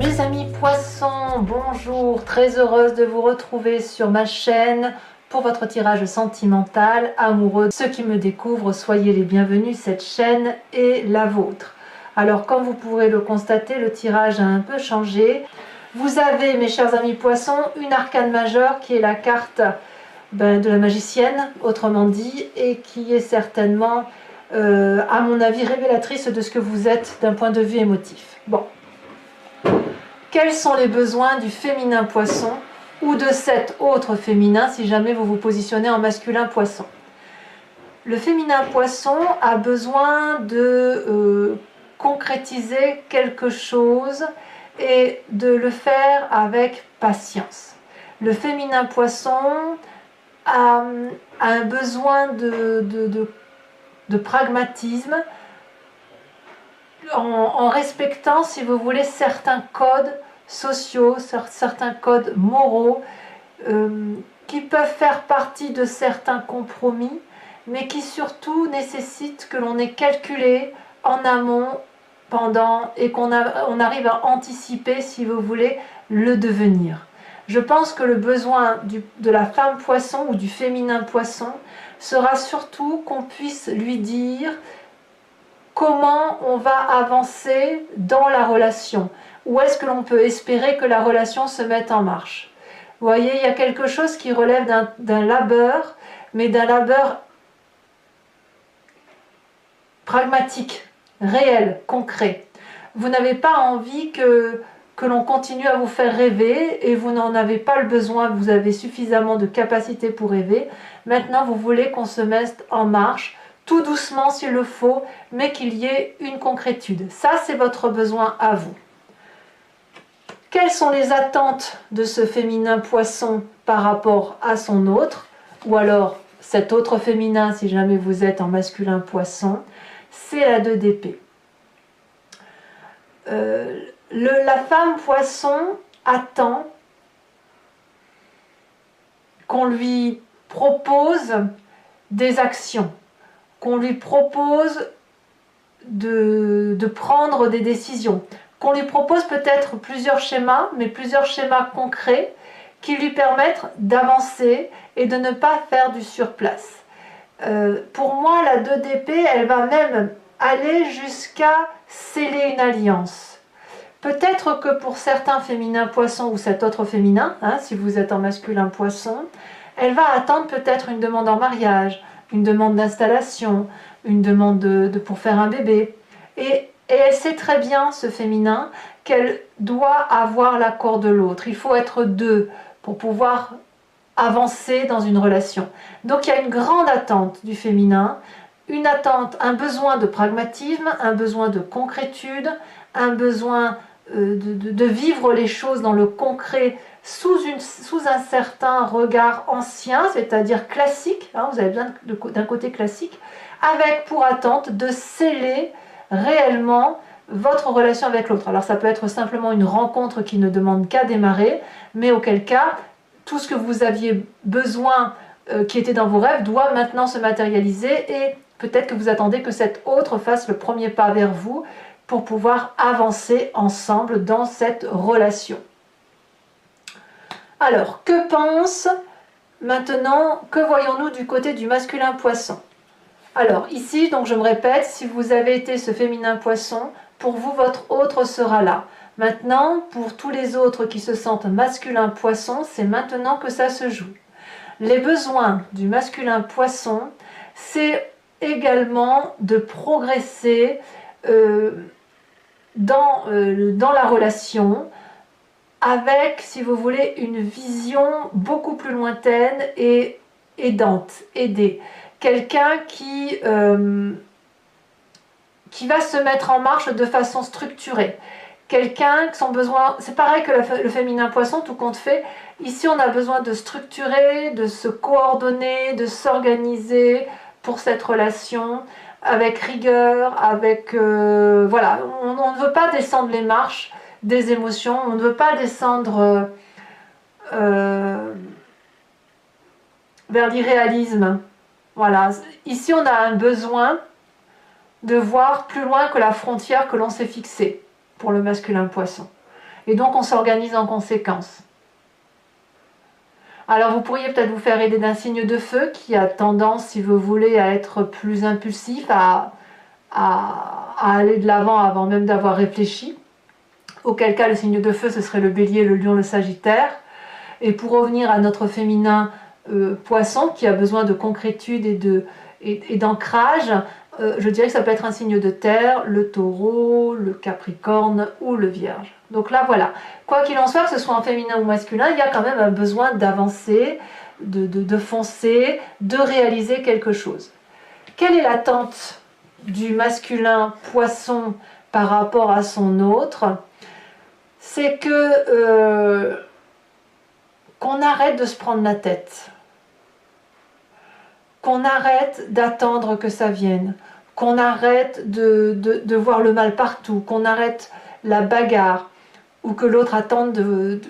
Mes amis poissons, bonjour, très heureuse de vous retrouver sur ma chaîne pour votre tirage sentimental, amoureux. Ceux qui me découvrent, soyez les bienvenus, cette chaîne est la vôtre. Alors comme vous pourrez le constater, le tirage a un peu changé. Vous avez, mes chers amis poissons, une arcane majeure qui est la carte de la magicienne, autrement dit, et qui est certainement, à mon avis, révélatrice de ce que vous êtes d'un point de vue émotif. Bon. Quels sont les besoins du féminin poisson ou de cet autre féminin si jamais vous vous positionnez en masculin poisson? Le féminin poisson a besoin de concrétiser quelque chose et de le faire avec patience. Le féminin poisson a un besoin de pragmatisme, en respectant, si vous voulez, certains codes sociaux, certains codes moraux qui peuvent faire partie de certains compromis, mais qui surtout nécessitent que l'on ait calculé en amont, pendant, et qu'on arrive à anticiper, si vous voulez, le devenir. Je pense que le besoin de la femme poisson ou du féminin poisson sera surtout qu'on puisse lui dire comment on va avancer dans la relation. Où est-ce que l'on peut espérer que la relation se mette en marche? Vous voyez, il y a quelque chose qui relève d'un labeur, mais d'un labeur pragmatique, réel, concret. Vous n'avez pas envie que l'on continue à vous faire rêver et vous n'en avez pas le besoin, vous avez suffisamment de capacité pour rêver. Maintenant, vous voulez qu'on se mette en marche, tout doucement s'il le faut, mais qu'il y ait une concrétude. Ça, c'est votre besoin à vous. Quelles sont les attentes de ce féminin poisson par rapport à son autre, ou alors cet autre féminin si jamais vous êtes en masculin poisson? C'est la 2 d'épée. La femme poisson attend qu'on lui propose des actions, qu'on lui propose de prendre des décisions, qu'on lui propose peut-être plusieurs schémas, mais plusieurs schémas concrets qui lui permettent d'avancer et de ne pas faire du surplace. Pour moi, la 2 d'épée, elle va même aller jusqu'à sceller une alliance. Peut-être que pour certains féminins poissons ou cet autre féminin, si vous êtes en masculin poisson, elle va attendre peut-être une demande en mariage, une demande d'installation, une demande pour faire un bébé. Et elle sait très bien, ce féminin, qu'elle doit avoir l'accord de l'autre. Il faut être deux pour pouvoir avancer dans une relation. Donc il y a une grande attente du féminin, une attente, un besoin de pragmatisme, un besoin de concrétude, un besoin de vivre les choses dans le concret sous un certain regard ancien, c'est-à-dire classique, vous avez besoin d'un côté classique, avec pour attente de sceller réellement votre relation avec l'autre. Alors ça peut être simplement une rencontre qui ne demande qu'à démarrer, mais auquel cas, tout ce que vous aviez besoin, qui était dans vos rêves, doit maintenant se matérialiser et peut-être que vous attendez que cet autre fasse le premier pas vers vous pour pouvoir avancer ensemble dans cette relation. Alors, que pense maintenant, que voyons-nous du côté du masculin poisson? Alors ici, donc je me répète, si vous avez été ce féminin poisson, pour vous, votre autre sera là. Maintenant, pour tous les autres qui se sentent masculin poisson, c'est maintenant que ça se joue. Les besoins du masculin poisson, c'est également de progresser dans la relation avec, si vous voulez, une vision beaucoup plus lointaine et aidante, aidée. Quelqu'un qui va se mettre en marche de façon structurée. Quelqu'un qui son besoin, c'est pareil que le féminin poisson, tout compte fait. Ici, on a besoin de structurer, de se coordonner, de s'organiser pour cette relation avec rigueur, avec voilà. On ne veut pas descendre les marches des émotions, on ne veut pas descendre vers l'irréalisme. Voilà. Ici, on a un besoin de voir plus loin que la frontière que l'on s'est fixée pour le masculin poisson. Et donc on s'organise en conséquence. Alors vous pourriez peut-être vous faire aider d'un signe de feu qui a tendance, si vous voulez, à être plus impulsif, à aller de l'avant avant même d'avoir réfléchi. Auquel cas le signe de feu ce serait le bélier, le lion, le sagittaire. Et pour revenir à notre féminin poisson qui a besoin de concrétude et d'ancrage, je dirais que ça peut être un signe de terre, le taureau, le capricorne ou le vierge. Donc là voilà, quoi qu'il en soit, que ce soit en féminin ou masculin, il y a quand même un besoin d'avancer, de foncer, de réaliser quelque chose. Quelle est l'attente du masculin poisson par rapport à son autre? C'est que qu'on arrête de se prendre la tête, qu'on arrête d'attendre que ça vienne, qu'on arrête de voir le mal partout, qu'on arrête la bagarre, ou que l'autre attende,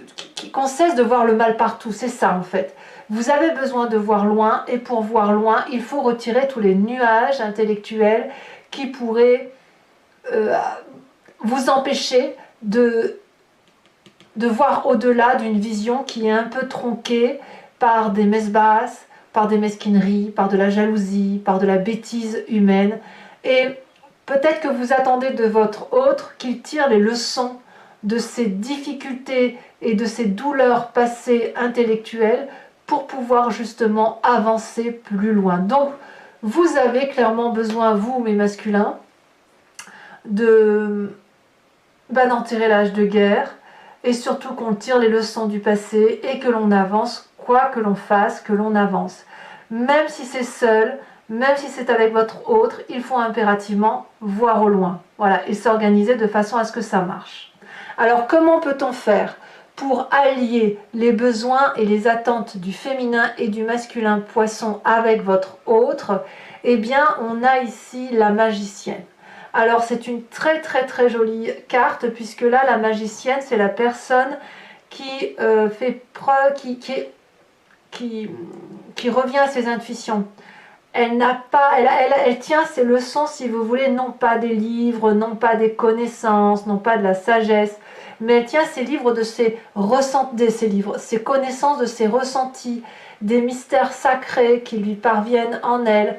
qu'on cesse de voir le mal partout. C'est ça en fait. Vous avez besoin de voir loin, et pour voir loin, il faut retirer tous les nuages intellectuels qui pourraient vous empêcher de voir au-delà d'une vision qui est un peu tronquée par des messes basses, par des mesquineries, par de la jalousie, par de la bêtise humaine. Et peut-être que vous attendez de votre autre qu'il tire les leçons de ses difficultés et de ses douleurs passées intellectuelles pour pouvoir justement avancer plus loin. Donc, vous avez clairement besoin, vous, mes masculins, d'en tirer l'âge de guerre, et surtout qu'on tire les leçons du passé et que l'on avance, quoi que l'on fasse, que l'on avance. Même si c'est seul, même si c'est avec votre autre, il faut impérativement voir au loin, voilà, et s'organiser de façon à ce que ça marche. Alors comment peut-on faire pour allier les besoins et les attentes du féminin et du masculin poisson avec votre autre? Eh bien, on a ici la magicienne. Alors c'est une très très jolie carte, puisque là la magicienne c'est la personne qui fait preuve, qui revient à ses intuitions. Elle n'a pas, elle tient ses leçons, si vous voulez, non pas des livres, non pas des connaissances, non pas de la sagesse, mais elle tient ses livres de ses ressentis, ses connaissances de ses ressentis, des mystères sacrés qui lui parviennent en elle.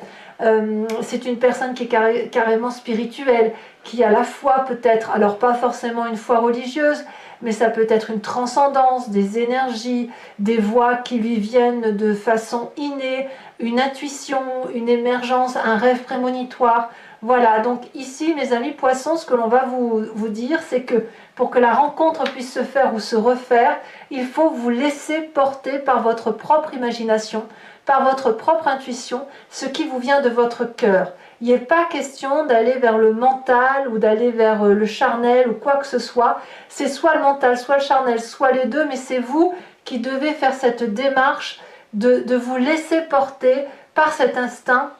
C'est une personne qui est carrément spirituelle, qui a la foi peut-être, alors pas forcément une foi religieuse, mais ça peut être une transcendance, des énergies, des voix qui lui viennent de façon innée, une intuition, une émergence, un rêve prémonitoire. Voilà, donc ici mes amis poissons, ce que l'on va vous dire, c'est que pour que la rencontre puisse se faire ou se refaire, il faut vous laisser porter par votre propre imagination, par votre propre intuition, ce qui vous vient de votre cœur. Il n'est pas question d'aller vers le mental ou d'aller vers le charnel ou quoi que ce soit. C'est soit le mental, soit le charnel, soit les deux, mais c'est vous qui devez faire cette démarche de vous laisser porter par cet instinct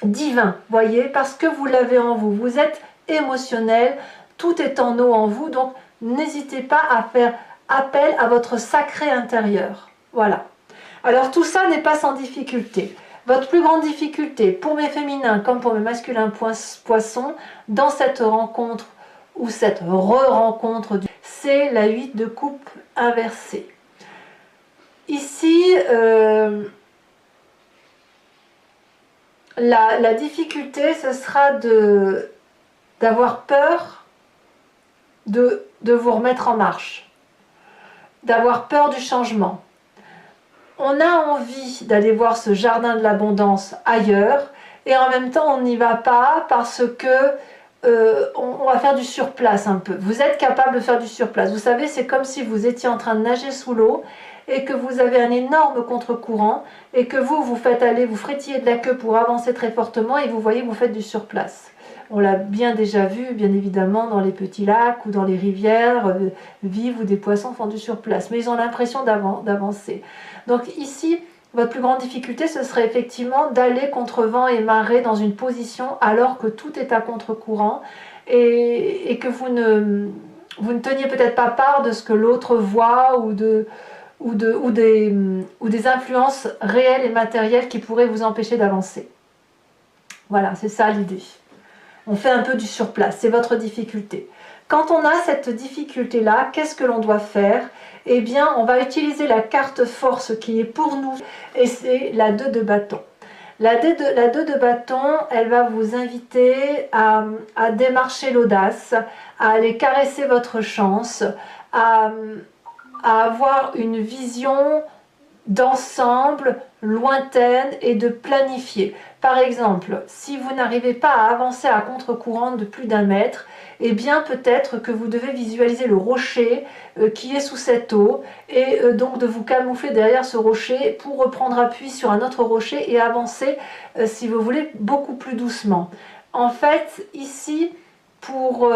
divin, voyez, parce que vous l'avez en vous. Vous êtes émotionnel, tout est en eau en vous, donc n'hésitez pas à faire appel à votre sacré intérieur. Voilà. Alors tout ça n'est pas sans difficulté. Votre plus grande difficulté, pour mes féminins comme pour mes masculins poissons, dans cette rencontre ou cette re-rencontre, c'est la 8 de coupe inversée. Ici, la difficulté, ce sera d'avoir peur de vous remettre en marche, d'avoir peur du changement. On a envie d'aller voir ce jardin de l'abondance ailleurs, et en même temps on n'y va pas parce que on va faire du surplace un peu. Vous êtes capable de faire du surplace. Vous savez, c'est comme si vous étiez en train de nager sous l'eau et que vous avez un énorme contre-courant et que vous faites aller, vous frétillez de la queue pour avancer très fortement et vous voyez que vous faites du surplace. On l'a bien déjà vu, bien évidemment, dans les petits lacs ou dans les rivières vives où des poissons font du surplace. Mais ils ont l'impression d'avancer. Donc ici, votre plus grande difficulté, ce serait effectivement d'aller contre vent et marée dans une position alors que tout est à contre-courant et que vous ne teniez peut-être pas part de ce que l'autre voit ou des influences réelles et matérielles qui pourraient vous empêcher d'avancer. Voilà, c'est ça l'idée. On fait un peu du surplace, c'est votre difficulté. Quand on a cette difficulté-là, qu'est-ce que l'on doit faire? Eh bien, on va utiliser la carte force qui est pour nous, et c'est la 2 de bâton. La 2 de bâton, elle va vous inviter à démarcher l'audace, à aller caresser votre chance, à avoir une vision d'ensemble, lointaine et de planifier. Par exemple, si vous n'arrivez pas à avancer à contre-courant de plus d'1 mètre, eh bien peut-être que vous devez visualiser le rocher qui est sous cette eau et donc de vous camoufler derrière ce rocher pour reprendre appui sur un autre rocher et avancer, si vous voulez, beaucoup plus doucement. En fait, ici, pour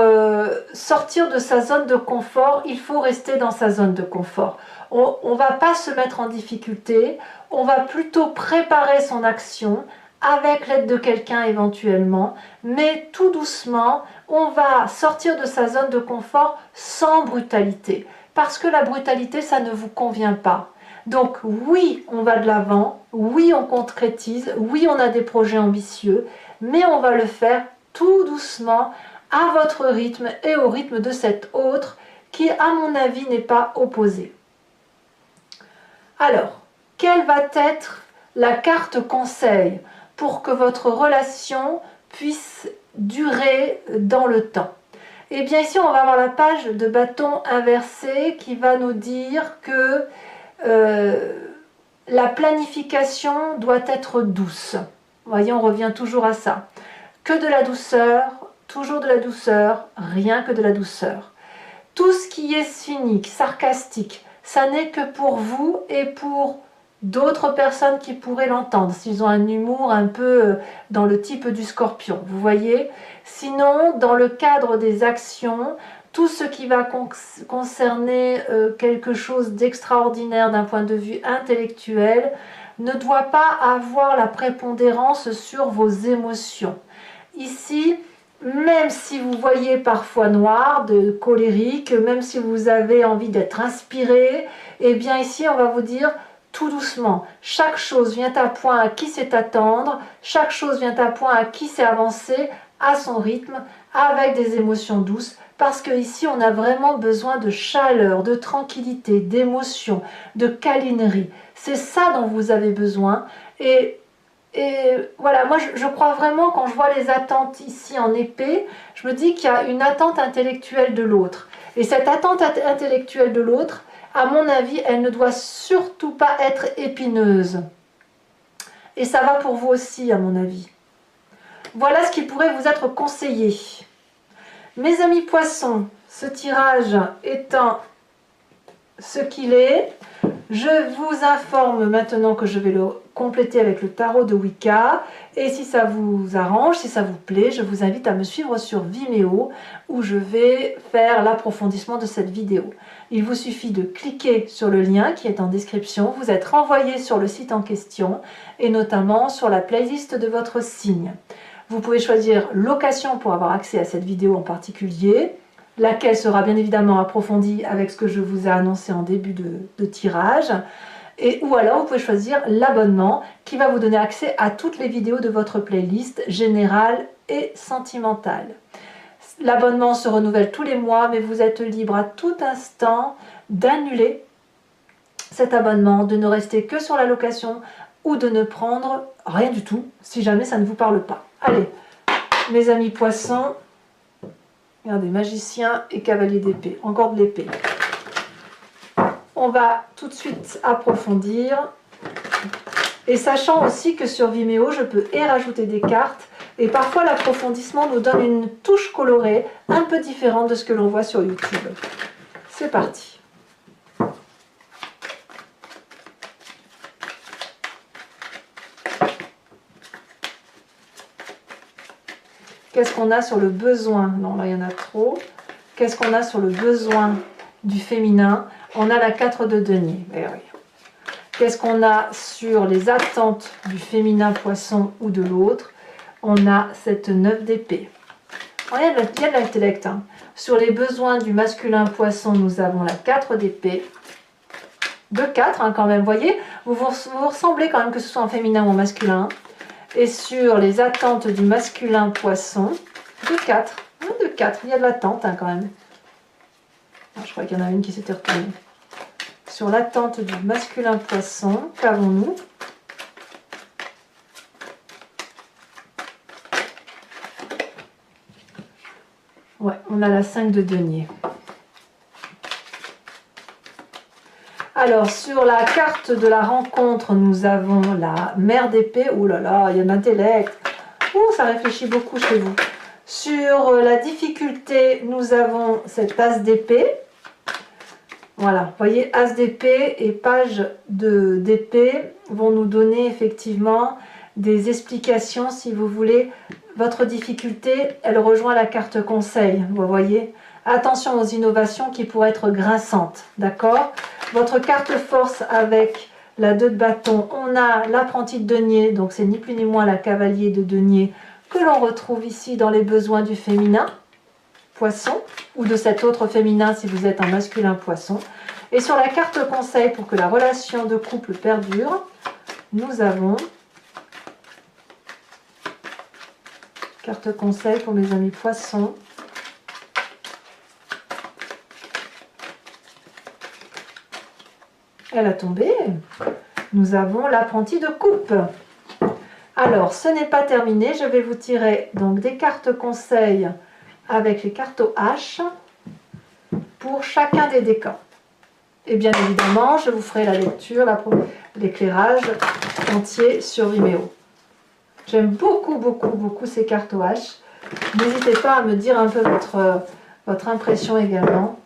sortir de sa zone de confort, il faut rester dans sa zone de confort. On ne va pas se mettre en difficulté, on va plutôt préparer son action avec l'aide de quelqu'un éventuellement, mais tout doucement, on va sortir de sa zone de confort sans brutalité. Parce que la brutalité, ça ne vous convient pas. Donc oui, on va de l'avant, oui, on concrétise, oui, on a des projets ambitieux, mais on va le faire tout doucement, à votre rythme et au rythme de cet autre qui, à mon avis, n'est pas opposé. Alors, quelle va être la carte conseil pour que votre relation puisse durer dans le temps? Eh bien ici, on va avoir la page de bâton inversé qui va nous dire que la planification doit être douce. Vous voyez, on revient toujours à ça. Que de la douceur, toujours de la douceur, rien que de la douceur. Tout ce qui est cynique, sarcastique, ça n'est que pour vous et pour d'autres personnes qui pourraient l'entendre, s'ils ont un humour un peu dans le type du scorpion, vous voyez. Sinon, dans le cadre des actions, tout ce qui va concerner quelque chose d'extraordinaire d'un point de vue intellectuel ne doit pas avoir la prépondérance sur vos émotions. Ici, même si vous voyez parfois noir, de colérique, même si vous avez envie d'être inspiré, eh bien ici on va vous dire tout doucement, chaque chose vient à point à qui sait attendre, chaque chose vient à point à qui sait avancer à son rythme, avec des émotions douces, parce que ici on a vraiment besoin de chaleur, de tranquillité, d'émotion, de câlinerie. C'est ça dont vous avez besoin. Et voilà, moi je crois vraiment, quand je vois les attentes ici en épée, je me dis qu'il y a une attente intellectuelle de l'autre. Et cette attente intellectuelle de l'autre, à mon avis, elle ne doit surtout pas être épineuse. Et ça va pour vous aussi, à mon avis. Voilà ce qui pourrait vous être conseillé. Mes amis poissons, ce tirage étant ce qu'il est, je vous informe maintenant que je vais le compléter avec le tarot de Wicca. Et si ça vous arrange, si ça vous plaît, je vous invite à me suivre sur Vimeo où je vais faire l'approfondissement de cette vidéo. Il vous suffit de cliquer sur le lien qui est en description. Vous êtes renvoyé sur le site en question et notamment sur la playlist de votre signe. Vous pouvez choisir location pour avoir accès à cette vidéo en particulier, laquelle sera bien évidemment approfondie avec ce que je vous ai annoncé en début de tirage. Ou alors vous pouvez choisir l'abonnement qui va vous donner accès à toutes les vidéos de votre playlist générale et sentimentale. L'abonnement se renouvelle tous les mois, mais vous êtes libre à tout instant d'annuler cet abonnement, de ne rester que sur la location ou de ne prendre rien du tout si jamais ça ne vous parle pas. Allez, mes amis poissons, regardez, magicien et cavalier d'épée, encore de l'épée. On va tout de suite approfondir. Et sachant aussi que sur Vimeo, je peux rajouter des cartes. Et parfois, l'approfondissement nous donne une touche colorée un peu différente de ce que l'on voit sur YouTube. C'est parti. Qu'est-ce qu'on a sur le besoin? Non, là, il y en a trop. Qu'est-ce qu'on a sur le besoin du féminin? On a la 4 de denier. Eh oui. Qu'est-ce qu'on a sur les attentes du féminin poisson ou de l'autre? On a cette 9 d'épée. Il y a de l'intellect. Hein. Sur les besoins du masculin poisson, nous avons la 4 d'épée. De 4 hein, quand même, vous voyez, vous ressemblez quand même que ce soit en féminin ou en masculin. Et sur les attentes du masculin poisson, de 4. De 4, il y a de l'attente hein, quand même. Ah, je crois qu'il y en a une qui s'était retournée. Sur l'attente du masculin poisson, qu'avons-nous? Ouais, on a la 5 de denier. Alors, sur la carte de la rencontre, nous avons la mère d'épée. Ouh là là, il y a de l'intellect. Ouh, ça réfléchit beaucoup chez vous. Sur la difficulté, nous avons cette as d'épée. Voilà, vous voyez, as d'épée et page d'épée vont nous donner effectivement des explications, si vous voulez. Votre difficulté, elle rejoint la carte conseil, vous voyez. Attention aux innovations qui pourraient être grinçantes, d'accord? Votre carte force avec la 2 de bâton, on a l'apprenti de denier, donc c'est ni plus ni moins la cavalier de denier que l'on retrouve ici dans les besoins du féminin, poisson, ou de cet autre féminin si vous êtes un masculin poisson. Et sur la carte conseil, pour que la relation de couple perdure, nous avons carte conseil pour mes amis poissons. Elle a tombé. Nous avons l'apprenti de coupe. Alors, ce n'est pas terminé. Je vais vous tirer donc des cartes conseils avec les cartes H pour chacun des décans. Et bien évidemment, je vous ferai la lecture, l'éclairage entier sur Vimeo. J'aime beaucoup, beaucoup, beaucoup ces cartes H. N'hésitez pas à me dire un peu votre impression également.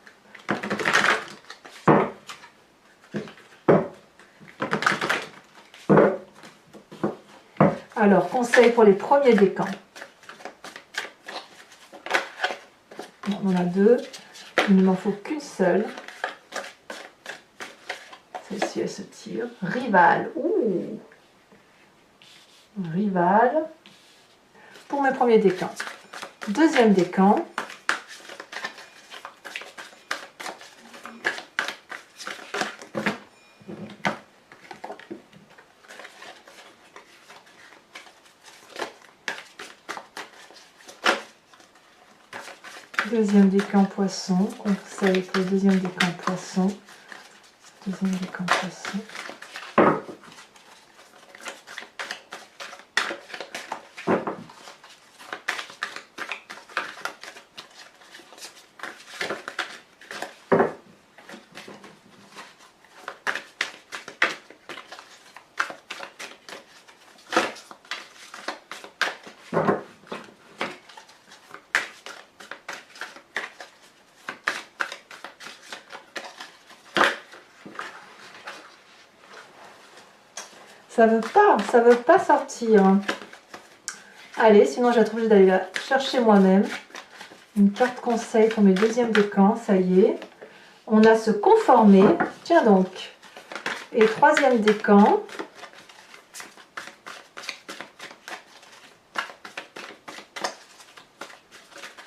Alors, conseil pour les premiers décans. Bon, on en a 2. Il ne m'en faut qu'une seule. Celle-ci, elle se tire. Rival. Ouh. Rival. Pour mes premiers décans. Deuxième décan. Deuxième décan poisson, conseil pour le deuxième décan poisson. Deuxième décan poisson. Ça veut pas sortir. Allez, sinon je vais être obligée d'aller la chercher moi-même. Une carte conseil pour mes deuxièmes décans, ça y est. On a se conformer. Tiens donc. Et troisième décan.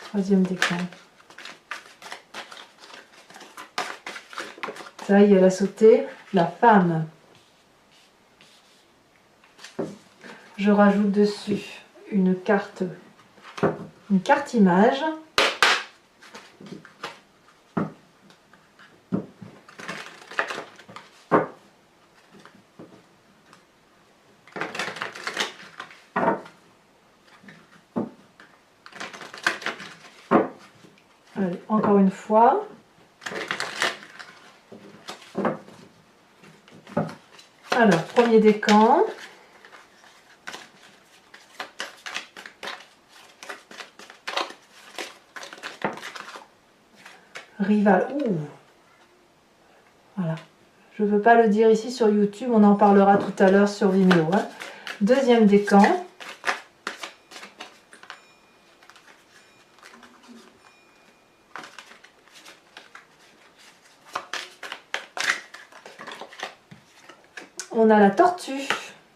Troisième décan. Ça y est, elle a sauté. La femme. Je rajoute dessus une carte image. Allez, encore une fois. Alors, premier décan. Rival. Ouh. Voilà. Je ne veux pas le dire ici sur YouTube, on en parlera tout à l'heure sur Vimeo. Hein. Deuxième décan. On a la tortue.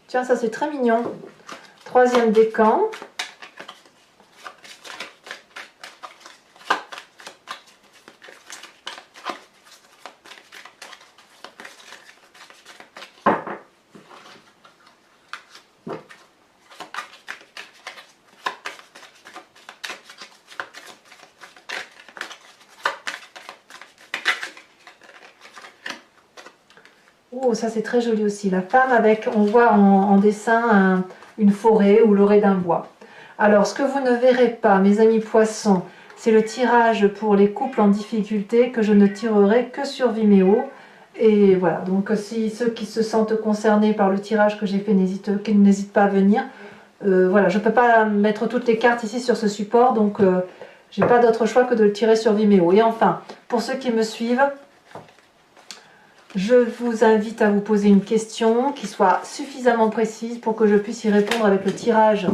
Tiens, ça c'est très mignon. Troisième décan. Oh, ça c'est très joli aussi. La femme avec, on voit en dessin une forêt ou l'orée d'un bois. Alors, ce que vous ne verrez pas, mes amis poissons, c'est le tirage pour les couples en difficulté que je ne tirerai que sur Vimeo. Et voilà, donc si ceux qui se sentent concernés par le tirage que j'ai fait n'hésitent pas à venir. Voilà, je ne peux pas mettre toutes les cartes ici sur ce support, donc j'ai pas d'autre choix que de le tirer sur Vimeo. Et enfin, pour ceux qui me suivent, je vous invite à vous poser une question qui soit suffisamment précise pour que je puisse y répondre avec le tirage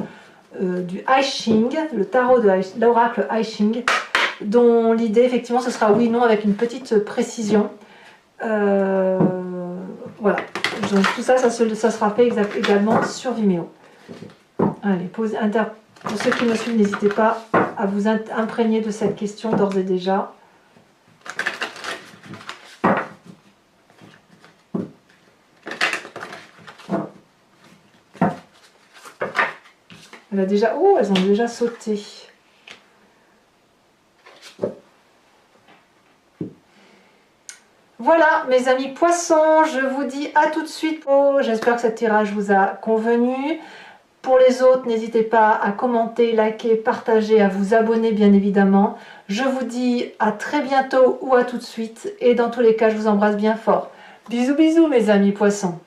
du I Ching, le tarot de l'oracle I Ching, dont l'idée effectivement ce sera oui non avec une petite précision. Voilà, donc tout ça, ça sera fait également sur Vimeo. Allez, pour ceux qui me suivent, n'hésitez pas à vous imprégner de cette question d'ores et déjà. Elle a déjà... Oh, elles ont déjà sauté. Voilà, mes amis poissons, je vous dis à tout de suite. Oh, j'espère que ce tirage vous a convenu. Pour les autres, n'hésitez pas à commenter, liker, partager, à vous abonner bien évidemment. Je vous dis à très bientôt ou à tout de suite. Et dans tous les cas, je vous embrasse bien fort. Bisous bisous mes amis poissons.